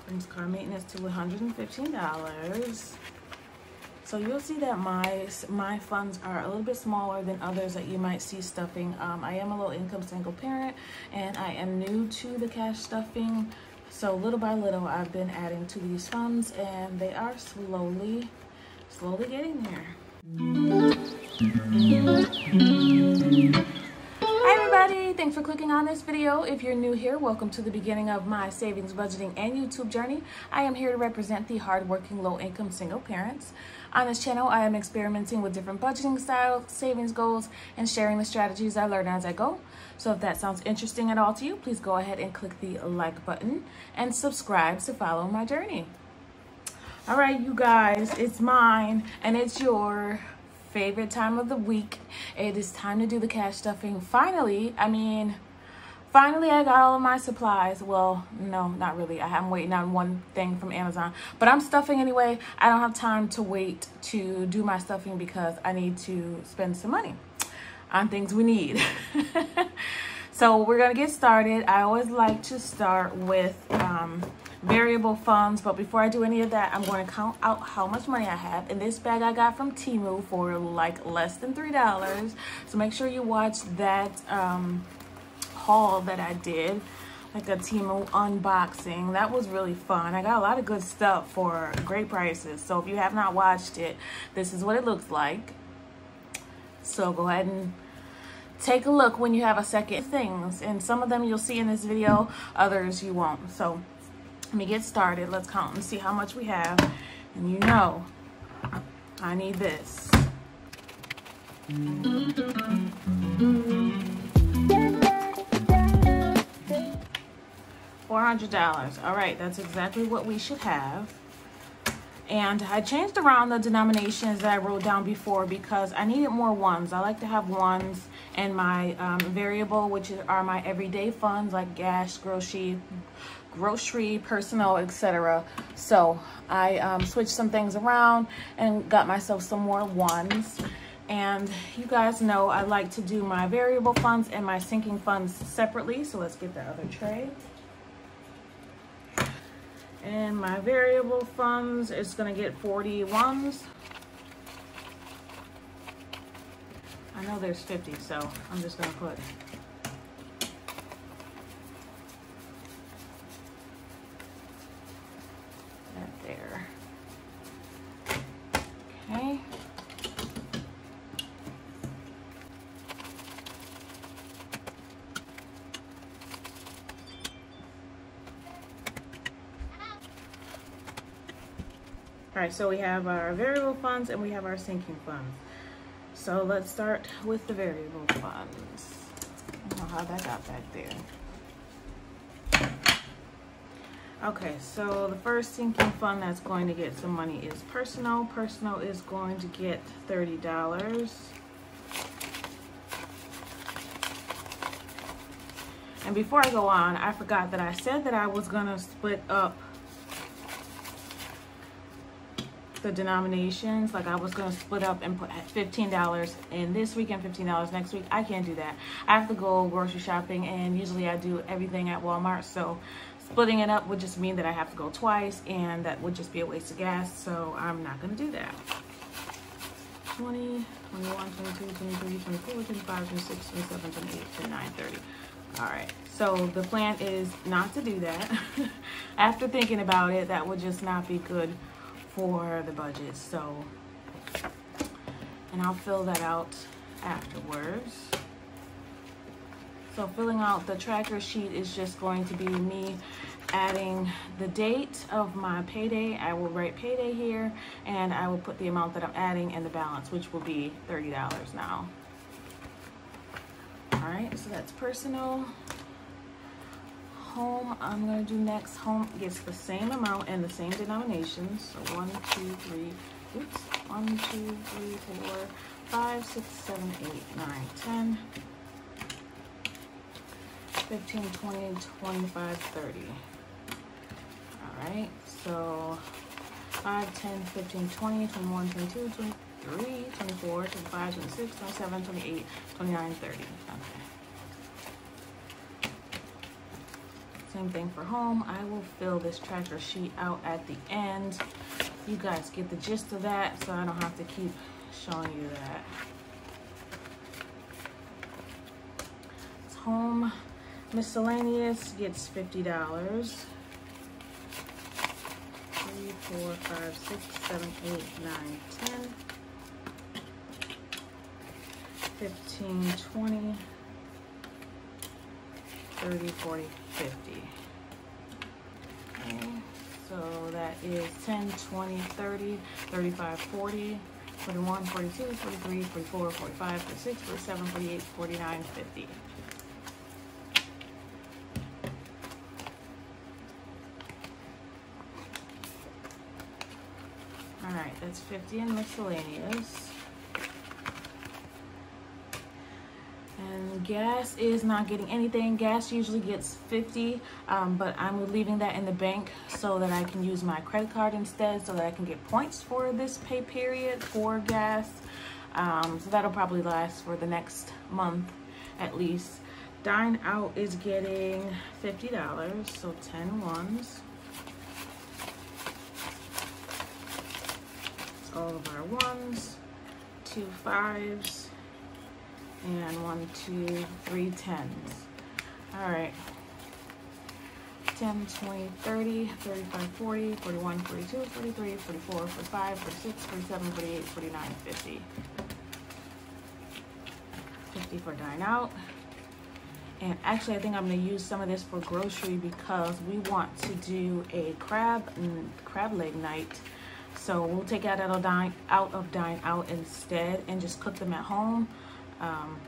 Brings car maintenance to $115. So you'll see that my funds are a little bit smaller than others that you might see stuffing. I am a low income single parent, and I am new to the cash stuffing. So little by little, I've been adding to these funds, and they are slowly getting there. Hi everybody, thanks for clicking on this video. If you're new here, welcome to the beginning of my savings, budgeting, and YouTube journey. I am here to represent the hardworking low-income single parents. On this channel, I am experimenting with different budgeting styles, savings goals, and sharing the strategies I learn as I go. So if that sounds interesting at all to you, please go ahead and click the like button and subscribe to follow my journey. All right, you guys, it's mine and it's your favorite time of the week. It is time to do the cash stuffing. Finally, I got all of my supplies. Well, no, not really. I'm waiting on one thing from Amazon, but I'm stuffing anyway. I don't have time to wait to do my stuffing because I need to spend some money on things we need. So we're gonna get started. I always like to start with variable funds, but before I do any of that, I'm going to count out how much money I have. In this bag I got from Temu for like less than $3. So make sure you watch that haul that I did, like a Temu unboxing. That was really fun. I got a lot of good stuff for great prices. So if you have not watched it, this is what it looks like. So go ahead and take a look when you have a second. Things, and some of them you'll see in this video, others you won't. So let me get started. Let's count and see how much we have. And you know, I need this. $400. All right, that's exactly what we should have. And I changed around the denominations that I wrote down before because I needed more ones. I like to have ones in my variable, which are my everyday funds like gas, grocery, personal, etc. So I switched some things around and got myself some more ones. And you guys know I like to do my variable funds and my sinking funds separately. So let's get the other tray. And my variable funds is going to get 40 ones. I know there's 50, so I'm just going to put that there. Okay. All right, so we have our variable funds and we have our sinking funds. So let's start with the variable funds. I don't know how that got back there. Okay, so the first sinking fund that's going to get some money is personal. Personal is going to get $30. And before I go on, I forgot that I said that I was gonna split up the denominations. Like I was going to split up and put $15 in this week and $15 next week. I can't do that. I have to go grocery shopping, and usually I do everything at Walmart, so splitting it up would just mean that I have to go twice, and that would just be a waste of gas, so I'm not going to do that. 20, 21, 22, 23, 24, 25, 26, 27, 28, 29, 30. All right, so the plan is not to do that. After thinking about it, that would just not be good for the budget. So, and I'll fill that out afterwards. So filling out the tracker sheet is just going to be me adding the date of my payday. I will write payday here, and I will put the amount that I'm adding and the balance, which will be $30 now. All right, so that's personal. Home, I'm going to do next. Home gets the same amount and the same denominations. So 1, 2, 3, 4, 5, 6, 7, 8, 9, 10, 15, 20, 25, 30. All right, so 5, 10, 15, 20, 21, 22, 23, 24, 25, 26, 27, 28, 29, 30. Okay. Same thing for home. I will fill this tracker sheet out at the end. You guys get the gist of that, so I don't have to keep showing you that. Home miscellaneous gets $50. 3, 4, 5, 6, 7, 8, 9, 10, 15, 20, 30, 40, 50. Okay, so that is 10, 20, 30, 35, 40, 41, 42, 43, 44, 45, 46, 47, 48, 49, 50. All right, that's 50 in miscellaneous. And gas is not getting anything. Gas usually gets 50, but I'm leaving that in the bank so that I can use my credit card instead, so that I can get points for this pay period for gas. So that'll probably last for the next month at least. Dine out is getting $50, so 10 ones. All of our ones, 2 5s, and 1, 2, 3 10s. All right, 10, 20, 30, 35, 40, 41, 42, 43, 44, 45, 46, 47, 48, 49, 50. 50 for dine out. And actually, I think I'm going to use some of this for grocery because we want to do a crab leg night. So we'll take out of dine out instead and just cook them at home.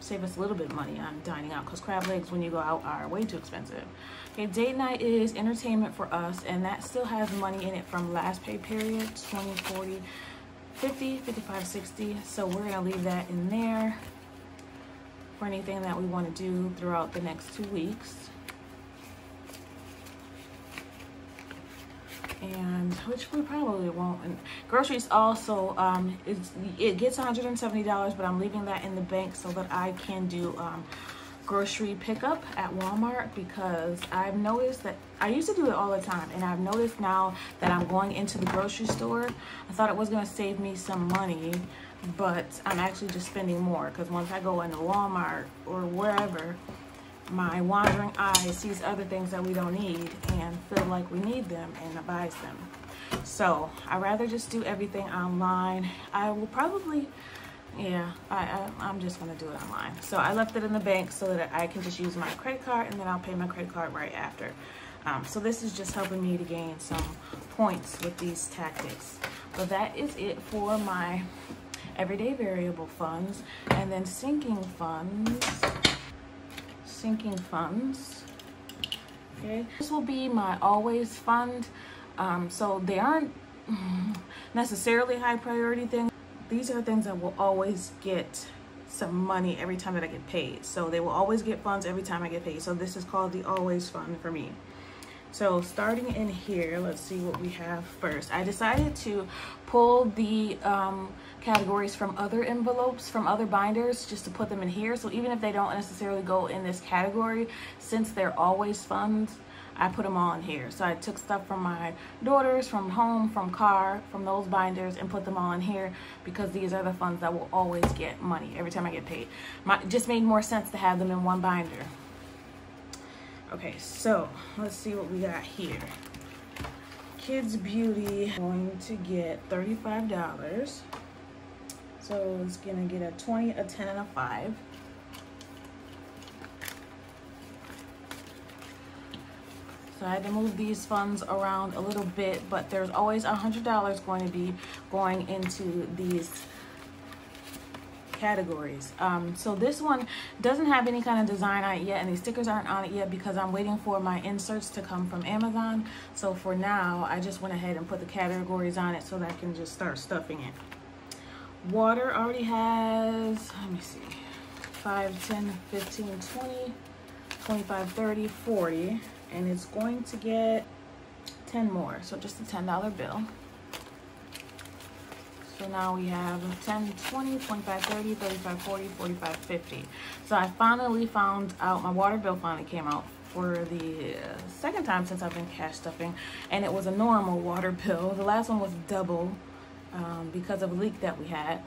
Save us a little bit of money on dining out because crab legs when you go out are way too expensive. Okay, date night is entertainment for us, and that still has money in it from last pay period, 20, 40, 50, 55, 60. So we're gonna leave that in there for anything that we want to do throughout the next 2 weeks. And which we probably won't. And groceries also, it gets $170, but I'm leaving that in the bank so that I can do grocery pickup at Walmart, because I've noticed that I used to do it all the time, and I've noticed now that I'm going into the grocery store, I thought it was going to save me some money, but I'm actually just spending more, because once I go into Walmart or wherever, my wandering eye sees other things that we don't need and feel like we need them and buys them. So I'd rather just do everything online. I will probably, yeah, I'm just gonna do it online. So I left it in the bank so that I can just use my credit card, and then I'll pay my credit card right after. So this is just helping me to gain some points with these tactics. But that is it for my everyday variable funds. And then sinking funds. Okay, this will be my always fund. So they aren't necessarily high priority things. These are things that will always get some money every time that I get paid. So they will always get funds every time I get paid. So this is called the always fund for me. So starting in here, let's see what we have first. I decided to pull the categories from other envelopes, from other binders, just to put them in here. So even if they don't necessarily go in this category, since they're always funds, I put them all in here. So I took stuff from my daughters, from home, from car, from those binders, and put them all in here because these are the funds that will always get money every time I get paid. It just made more sense to have them in one binder. Okay, so let's see what we got here. Kids Beauty going to get $35. So it's gonna get a 20, a 10, and a 5. So I had to move these funds around a little bit, but there's always $100 going to be going into these categories. So this one doesn't have any kind of design on it yet, and these stickers aren't on it yet because I'm waiting for my inserts to come from Amazon. So for now, I just went ahead and put the categories on it so that I can just start stuffing it. Water already has, let me see, 5, 10, 15, 20, 25, 30, 40, and it's going to get 10 more. So just a $10 bill. So now we have 10, 20, 25, 30, 35, 40, 45, 50. So I finally found out, my water bill finally came out for the second time since I've been cash stuffing, and it was a normal water bill. The last one was double because of a leak that we had,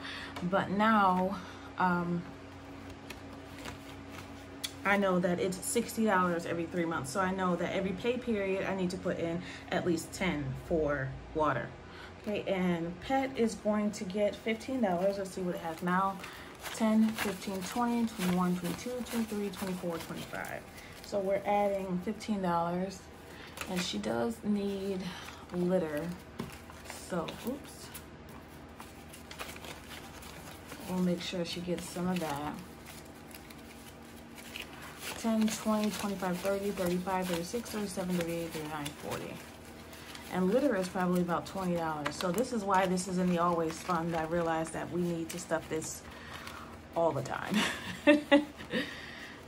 but now I know that it's $60 every 3 months. So I know that every pay period I need to put in at least 10 for water. Okay, and pet is going to get $15. Let's see what it has now. 10, 15, 20, 21, 22, 23, 24, 25. So we're adding $15. And she does need litter. So, oops. We'll make sure she gets some of that. 10, 20, 25, 30, 35, 36, 37, 38, 39, 40. And litter is probably about $20. So this is why this is in the always fund. I realized that we need to stuff this all the time.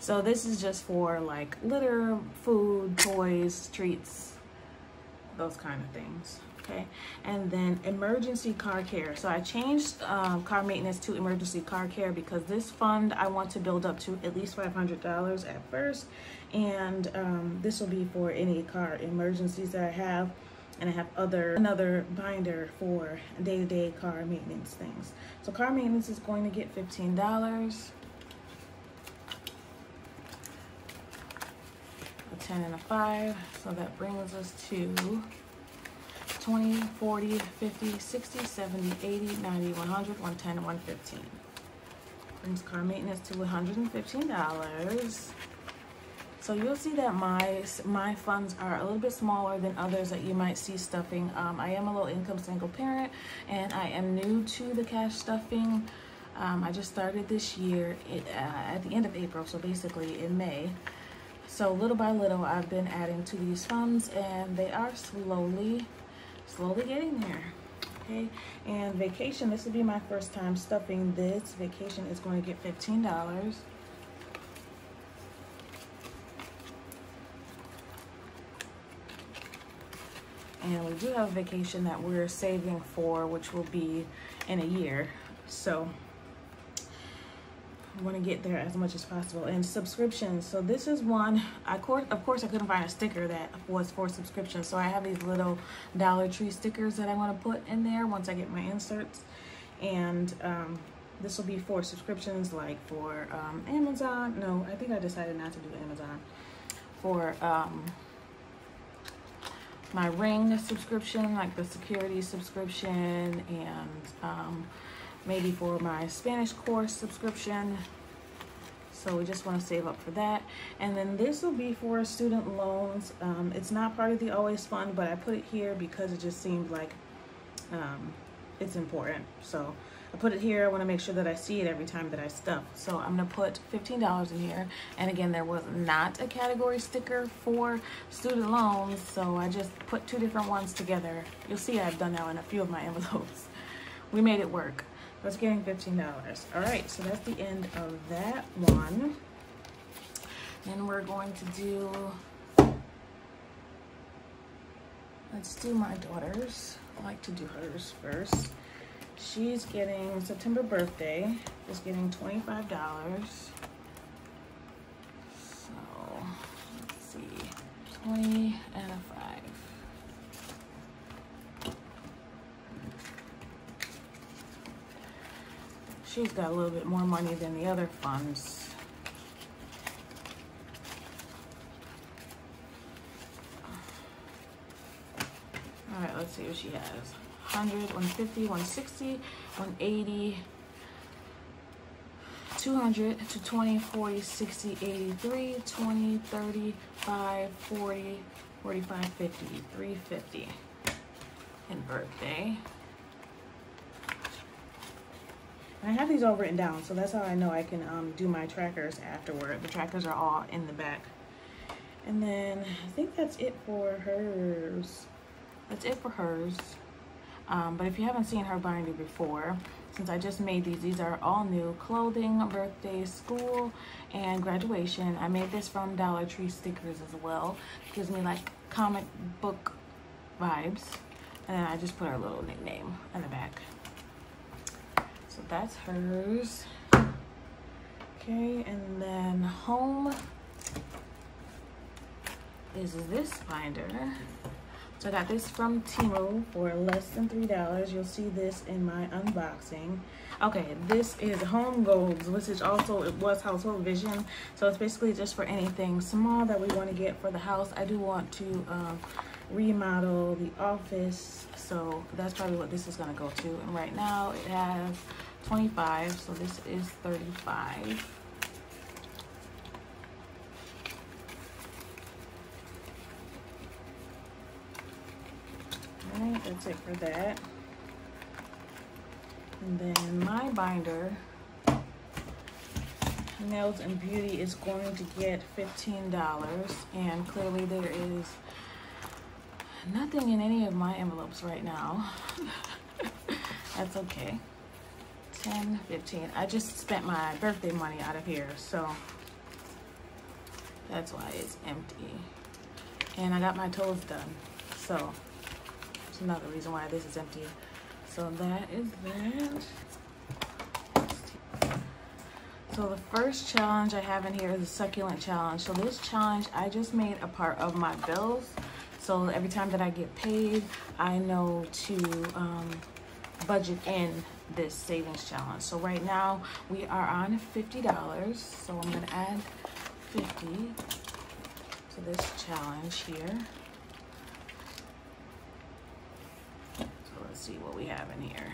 So this is just for like litter, food, toys, treats, those kind of things. Okay, and then emergency car care. So I changed car maintenance to emergency car care because this fund I want to build up to at least $500 at first, and this will be for any car emergencies that I have, and I have another binder for day-to-day car maintenance things. So car maintenance is going to get $15. A 10 and a 5, so that brings us to 20, 40, 50, 60, 70, 80, 90, 100, 110, and 115. Brings car maintenance to $115. So you'll see that my funds are a little bit smaller than others that you might see stuffing. I am a low income single parent, and I am new to the cash stuffing. I just started this year at the end of April, so basically in May. So little by little, I've been adding to these funds, and they are slowly getting there. Okay, and vacation, this will be my first time stuffing this. Vacation is going to get $15. And we do have a vacation that we're saving for, which will be in a year. So I want to get there as much as possible. And subscriptions, so this is one, of course I couldn't find a sticker that was for subscription, so I have these little Dollar Tree stickers that I want to put in there once I get my inserts. And this will be for subscriptions, like for Amazon. No, I think I decided not to do Amazon. For my Ring subscription, like the security subscription, and maybe for my Spanish course subscription. So we just want to save up for that. And then this will be for student loans. It's not part of the always fund, but I put it here because it just seemed like it's important. So I put it here. I want to make sure that I see it every time that I stuff. So I'm going to put $15 in here. And again, there was not a category sticker for student loans, so I just put two different ones together. You'll see I've done that in a few of my envelopes. We made it work. That's getting $15. All right, so that's the end of that one. And we're going to do, let's do my daughter's. I like to do hers first. She's getting September birthday, is getting $25. So let's see, 20 and a 5. She's got a little bit more money than the other funds. All right, let's see what she has. 100, 150, 160, 180, 200, 220, 40, 60, 83, 20, 30, 5, 40, 45, 50, 350 in birthday. I have these all written down, so that's how I know I can do my trackers afterward. The trackers are all in the back. And then I think that's it for hers. That's it for hers. But if you haven't seen her binder before, since I just made these are all new: clothing, birthday, school, and graduation. I made this from Dollar Tree stickers as well. It gives me like comic book vibes. And then I just put her little nickname in the back. So that's hers. Okay, and then home. is this binder. So I got this from Temu for less than $3. You'll see this in my unboxing. Okay, this is Home Goals, which is also, it was Household Vision. So it's basically just for anything small that we want to get for the house. I do want to remodel the office, so that's probably what this is going to go to. And right now it has 25, so this is 35. Alright, that's it for that. And then my binder, Nails and Beauty, is going to get $15, and clearly there is nothing in any of my envelopes right now. That's okay. 10, 15. I just spent my birthday money out of here, so that's why it's empty. And I got my toes done, so that's another reason why this is empty. So that is that. So the first challenge I have in here is the succulent challenge. So this challenge I just made a part of my bills. So every time that I get paid, I know to budget in this savings challenge. So right now we are on $50. So I'm gonna add 50 to this challenge here. Let's see what we have in here.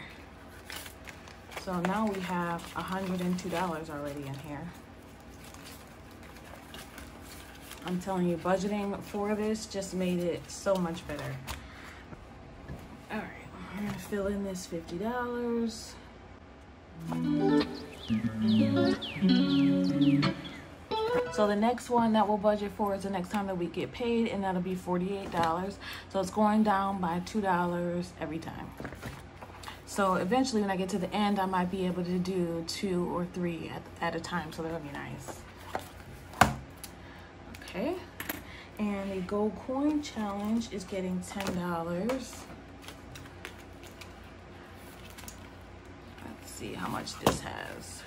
So now we have $102 already in here. I'm telling you, budgeting for this just made it so much better. All right, I'm gonna fill in this $50. So the next one that we'll budget for is the next time that we get paid, and that'll be $48. So it's going down by $2 every time. So eventually when I get to the end, I might be able to do 2 or 3 at a time, so that'll be nice. Okay, and the gold coin challenge is getting $10. Let's see how much this has.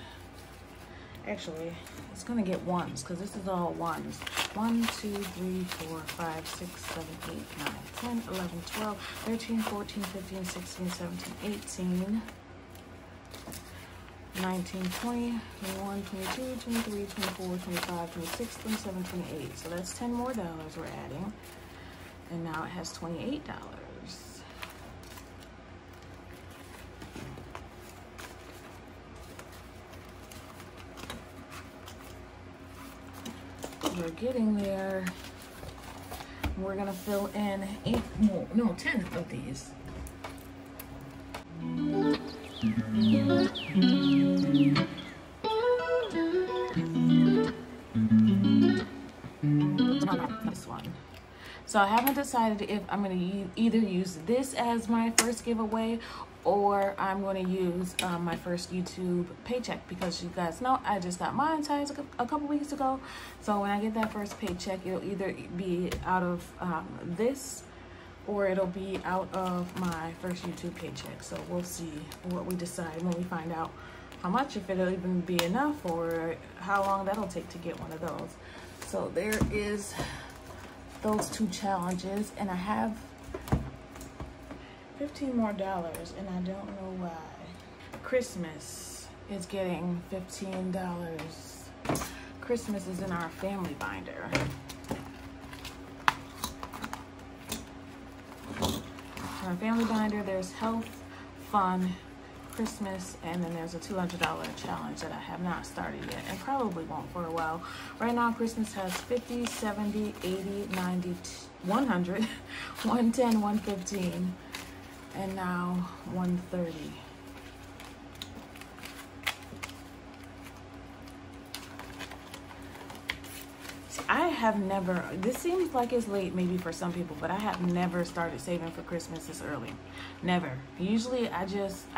Actually, it's gonna get ones because this is all ones. 1, 2, 3, 4, 5, 6, 7, 8, 9, 10, 11, 12, 13, 14, 15, 16, 17, 18, 19, 20, 21, 22, 23, 24, 25, 26, 27, 28. So that's 10 more dollars we're adding. And now it has $28. We're getting there. We're gonna fill in 10 of these. This one. So I haven't decided if I'm gonna either use this as my first giveaway, or I'm going to use my first YouTube paycheck, because you guys know I just got monetized a couple weeks ago. So when I get that first paycheck, it'll either be out of this, or it'll be out of my first YouTube paycheck. So we'll see what we decide when we find out how much, if it'll even be enough, or how long that'll take to get one of those. So there is those 2 challenges, and I have $15 more, and I don't know why. Christmas is getting $15. Christmas is in our family binder. In our family binder, there's health, fun, Christmas, and then there's a $200 challenge that I have not started yet, and probably won't for a while. Right now, Christmas has 50, 70, 80, 90, 100, 110, 115. And now 130. See, I have never, this seems like it's late maybe for some people, but I have never started saving for Christmas this early. Never. Usually I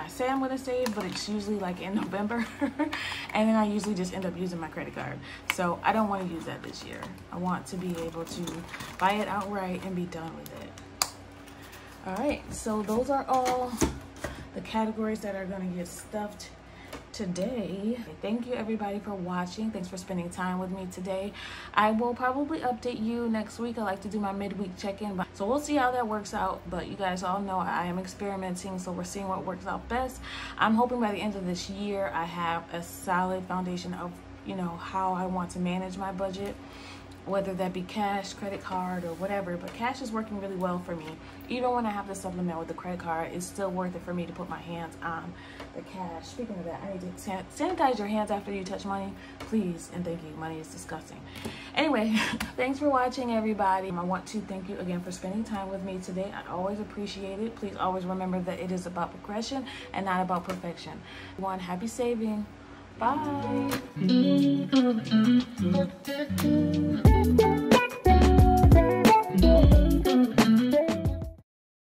say I'm gonna save, but it's usually like in November. And then I usually just end up using my credit card. So I don't want to use that this year. I want to be able to buy it outright and be done with it. All right, so those are all the categories that are going to get stuffed today. Thank you everybody for watching. Thanks for spending time with me today. I will probably update you next week. I like to do my midweek check-in, so we'll see how that works out. But you guys all know I am experimenting, so we're seeing what works out best. I'm hoping by the end of this year I have a solid foundation of, you know, how I want to manage my budget, whether that be cash, credit card, or whatever. But cash is working really well for me. Even when I have to supplement with the credit card, it's still worth it for me to put my hands on the cash. Speaking of that, I need to sanitize your hands after you touch money, please, and thank you. Money is disgusting. Anyway, thanks for watching, everybody. I want to thank you again for spending time with me today. I always appreciate it. Please always remember that it is about progression and not about perfection. One, happy saving. Bye.